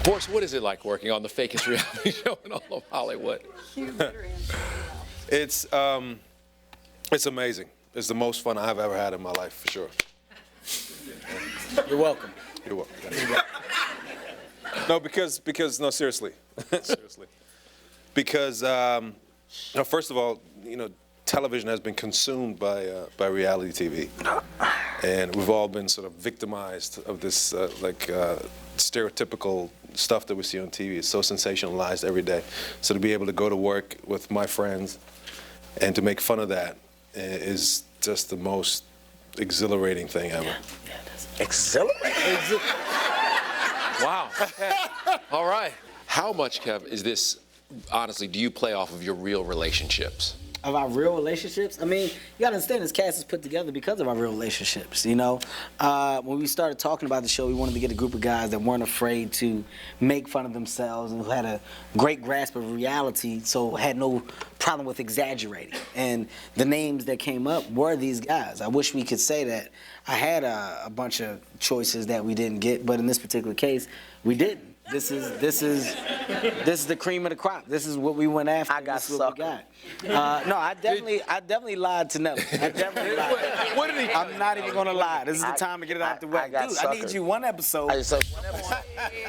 Boris, what is it like working on the fakest reality show in all of Hollywood? It's amazing. It's the most fun I've ever had in my life, for sure. You're welcome. You're welcome. No, because no, seriously, seriously. Because first of all, television has been consumed by reality TV, and we've all been sort of victimized of this stereotypical stuff that we see on TV. It's so sensationalized every day. So to be able to go to work with my friends and to make fun of that is just the most exhilarating thing ever. Yeah, that's exhilarating. Wow. All right. How much, Kev, is this, honestly, do you play off of your real relationships? Of our real relationships? I mean, you gotta understand this cast is put together because of our real relationships, When we started talking about the show, we wanted to get a group of guys that weren't afraid to make fun of themselves and who had a great grasp of reality, so had no problem with exaggerating. And the names that came up were these guys. I wish we could say that I had a bunch of choices that we didn't get, but in this particular case, we didn't. This is the cream of the crop. This is what we went after. I got suckered. No, I definitely lied to Nelly. I definitely lied. What did he? I'm not even gonna lie. This is the time to get it out the way. Dude, I need you one episode.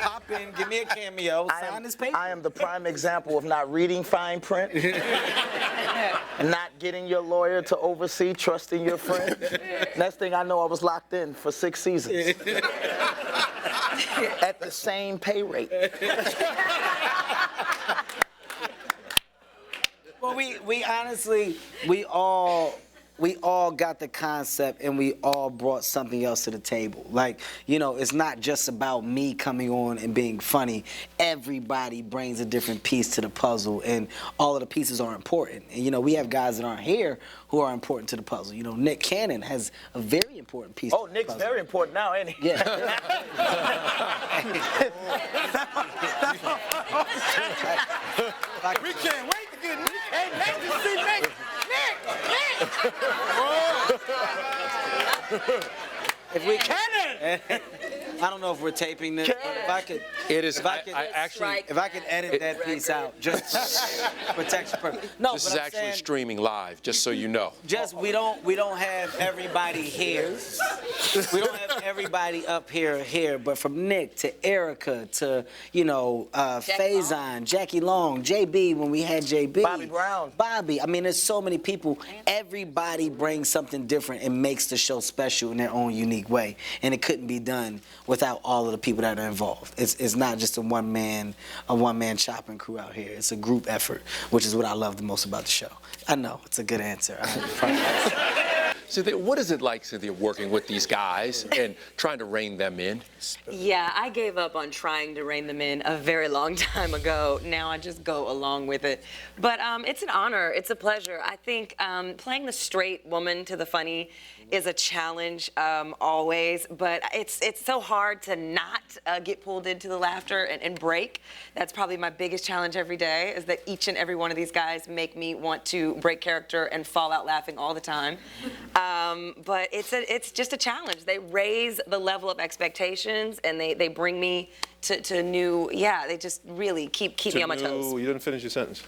Pop in, give me a cameo, sign this paper. I am the prime example of not reading fine print, not getting your lawyer to oversee, trusting your friend. Next thing I know, I was locked in for 6 seasons. At the same pay rate. Well, we honestly, we all got the concept and we all brought something else to the table. Like, it's not just about me coming on and being funny. Everybody brings a different piece to the puzzle, and all of the pieces are important. And, we have guys that aren't here who are important to the puzzle. Nick Cannon has a very important piece to the Nick's puzzle. very important now, ain't he? Yeah. We can't wait to get Nick. Hey, Nick, you see Nick? If we can, I don't know if we're taping this, but if I could, if I could edit that piece out, just protection purpose. No, this is actually streaming live, just so you know. We don't have everybody here. We don't have everybody up here, but from Nick to Erica to Faison, Jackie Long, JB when we had JB, Bobby Brown, Bobby. I mean, there's so many people. Everybody brings something different and makes the show special in their own unique way, and it couldn't be done without all of the people that are involved. It's not just a one man chopping crew out here. It's a group effort, which is what I love the most about the show. I know it's a good answer. Cynthia, what is it like, Cynthia, working with these guys and trying to rein them in? Yeah, I gave up on trying to rein them in a very long time ago. Now I just go along with it. But it's an honor. It's a pleasure. I think playing the straight woman to the funny is a challenge always, but it's so hard to not get pulled into the laughter and break. That's probably my biggest challenge every day, is that each and every one of these guys make me want to break character and fall out laughing all the time. But it's just a challenge. They raise the level of expectations, and they bring me to new, they just really keep me on my toes. You didn't finish your sentence.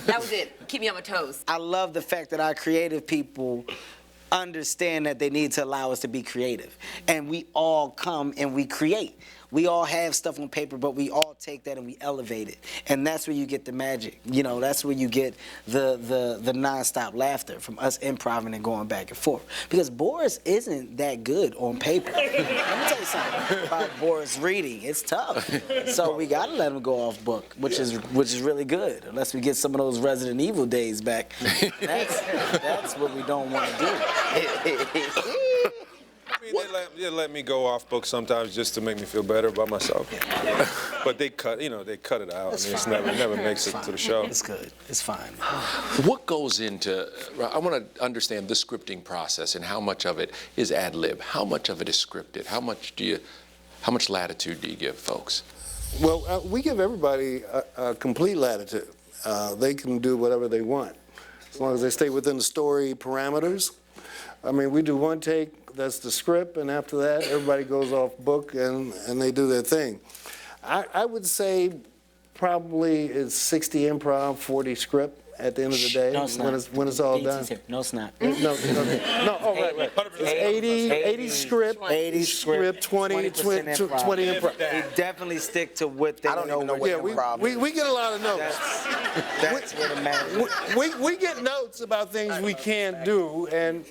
That was it. Keep me on my toes. I love the fact that our creative people understand that they need to allow us to be creative. And we all come and we create. We all have stuff on paper, but we all take that and we elevate it. And that's where you get the magic. That's where you get the nonstop laughter from us improvising and going back and forth. Because Boris isn't that good on paper. Let me tell you something about Boris reading. It's tough. So we gotta let him go off book, which is really good. Unless we get some of those Resident Evil days back. That's what we don't want to do. They let me go off book sometimes just to make me feel better about myself. But they cut it out. It never makes it to the show. It's good. It's fine. What goes into, I want to understand the scripting process and how much of it is ad-lib, how much of it is scripted, how much latitude do you give folks? Well, we give everybody a complete latitude. They can do whatever they want, as long as they stay within the story parameters. I mean, we do one take, That's the script, and after that, everybody goes off book and they do their thing. I would say probably it's 60 improv, 40 script at the end of the day. No, it's not. When it's all done. No, it's not. No, oh, right. It's 80 script, 80 script, 20 improv. They definitely stick to what they I don't even know what Yeah, improv is. we get a lot of notes. That's where the magic. We get notes about things we can't do, and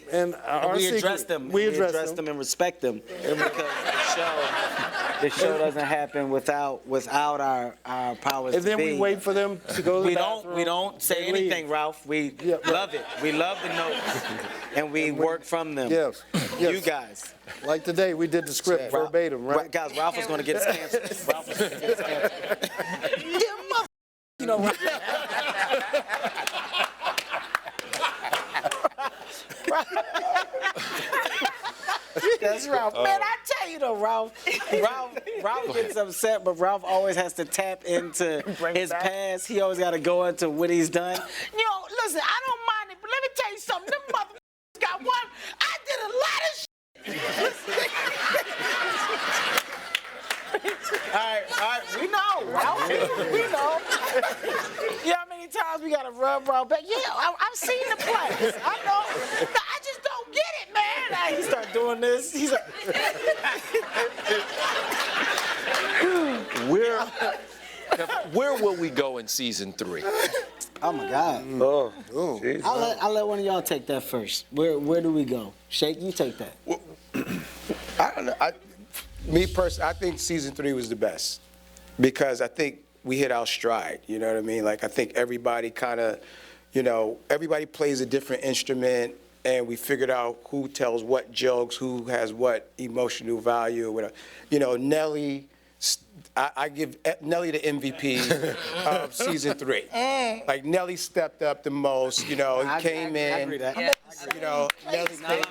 our We secret- address them. We address them. and respect them because the show doesn't happen without our powers. And then to we be. wait for them to go to the bathroom. We don't say They leave. anything, Ralph. We love it. We love the notes, and we work from them. Yes. You guys. Like today, we did the script verbatim, right? Guys, Ralph was going to get his cancer. Ralph was going to get his cancer. You know, that's Ralph. Man, I tell you though, Ralph gets upset, but Ralph always has to tap into his past. He always got to go into what he's done. Yo, listen, I don't mind it, but let me tell you something. Them motherfuckers got one. I did a lot of shit. All right, we know, Ralph. We know. You know how many times we gotta rub Ralph back? Yeah, I've seen the plays. I know. I just don't get it, man. Now he start doing this. He's like, Where will we go in season 3? oh my God. I'll let one of y'all take that first. Where do we go? Shake, you take that. I don't know. Me personally, I think season 3 was the best because I think we hit our stride. You know what I mean? Like I think everybody kind of, everybody plays a different instrument, and we figured out who tells what jokes, who has what emotional value, or whatever. Nelly. I give Nelly the MVP of season 3. Like Nelly stepped up the most. He came in. I agree that. Nelly came in.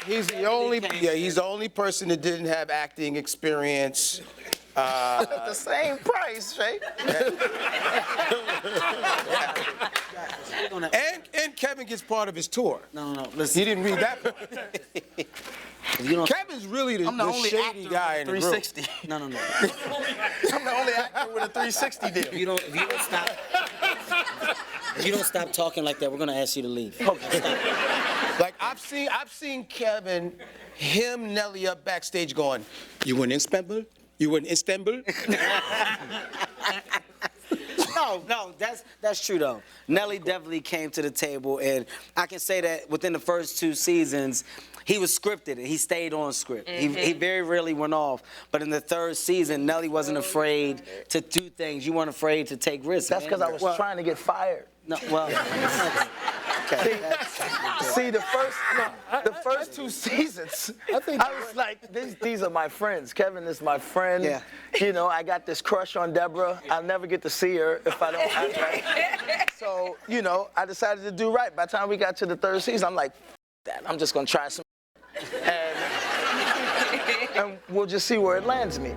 He's the only he's the only person that didn't have acting experience. The same price, Shay. And Kevin gets part of his tour. No. Listen. He didn't read that part. Kevin's really the only shady guy in the group. 360. No. I'm the only actor with a 360 deal. If you don't stop talking like that, we're gonna ask you to leave. Okay, stop. Like I've seen Kevin, Nelly up backstage going, "You were in Istanbul? You were in Istanbul?" No, that's true though. Nelly definitely came to the table, and I can say that within the first 2 seasons, he was scripted and he stayed on script. He very rarely went off. But in the 3rd season, Nelly wasn't afraid to do things. You weren't afraid to take risks. That's because I was trying to get fired. No, well. Okay. See, the first 2 seasons, I was like, these are my friends. Kevin is my friend. Yeah. I got this crush on Deborah. I'll never get to see her if I don't act right. So, I decided to do right. By the time we got to the 3rd season, I'm like, that. I'm just going to try some. And we'll just see where it lands me.